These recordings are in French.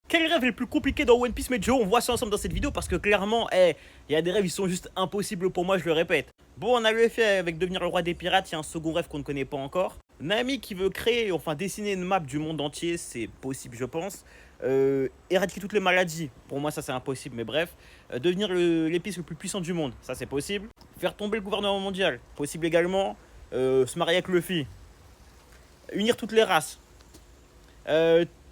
Quel rêve est le plus compliqué dans One Piece, mais Joe, on voit ça ensemble dans cette vidéo parce que clairement, il y a des rêves, ils sont juste impossibles pour moi, je le répète. Bon, on a le fait avec devenir le roi des pirates, il y a un second rêve qu'on ne connaît pas encore. Nami qui veut créer, enfin dessiner une map du monde entier, c'est possible, je pense. Éradiquer toutes les maladies, pour moi ça c'est impossible, mais bref. Devenir l'épice le plus puissant du monde, ça c'est possible. Faire tomber le gouvernement mondial, possible également. Se marier avec Luffy. Unir toutes les races.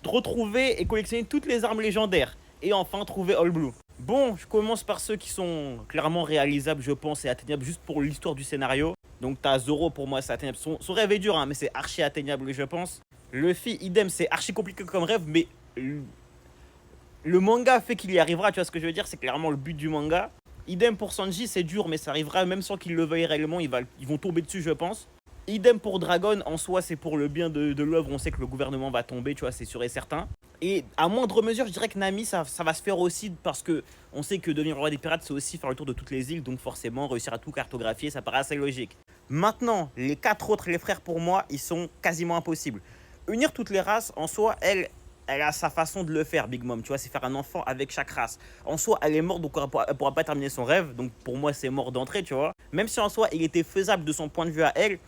Retrouver et collectionner toutes les armes légendaires. Et enfin trouver All Blue. Bon, je commence par ceux qui sont clairement réalisables, je pense, et atteignables juste pour l'histoire du scénario. Donc t'as Zoro, pour moi c'est atteignable. Son rêve est dur, hein, mais c'est archi atteignable, je pense. Luffy, idem, c'est archi compliqué comme rêve, mais le manga fait qu'il y arrivera, tu vois ce que je veux dire, c'est clairement le but du manga. Idem pour Sanji, c'est dur, mais ça arrivera même sans qu'il le veuille réellement, ils vont tomber dessus, je pense. Idem pour Dragon, en soi, c'est pour le bien de l'œuvre, on sait que le gouvernement va tomber, tu vois, c'est sûr et certain. Et à moindre mesure, je dirais que Nami, ça va se faire aussi parce que on sait que devenir roi des pirates, c'est aussi faire le tour de toutes les îles, donc forcément, réussir à tout cartographier, ça paraît assez logique. Maintenant, les 4 autres, les frères, pour moi, ils sont quasiment impossibles. Unir toutes les races, en soi, elle a sa façon de le faire, Big Mom, tu vois, c'est faire un enfant avec chaque race. En soi, elle est morte, donc elle pourra pas terminer son rêve, donc pour moi, c'est mort d'entrée, tu vois. Même si en soi, il était faisable de son point de vue à elle,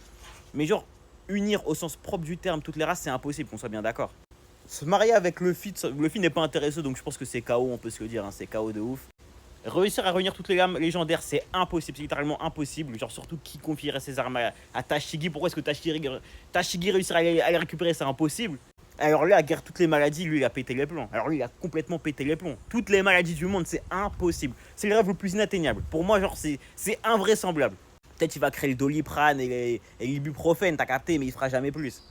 mais genre, unir au sens propre du terme toutes les races, c'est impossible, qu'on soit bien d'accord. Se marier avec Luffy n'est pas intéressé, donc je pense que c'est KO, on peut se le dire, hein, c'est KO de ouf. Réussir à réunir toutes les armes légendaires, c'est impossible, c'est littéralement impossible. Genre, surtout qui confierait ses armes à Tashigi. Pourquoi est-ce que Tashigi réussirait à les récupérer, c'est impossible. Alors là, à guerre toutes les maladies, lui, il a pété les plombs. Alors lui, il a complètement pété les plombs. Toutes les maladies du monde, c'est impossible. C'est le rêve le plus inatteignable. Pour moi, genre, c'est invraisemblable. Peut-être il va créer le Doliprane et l'ibuprofène, t'as capté, mais il fera jamais plus.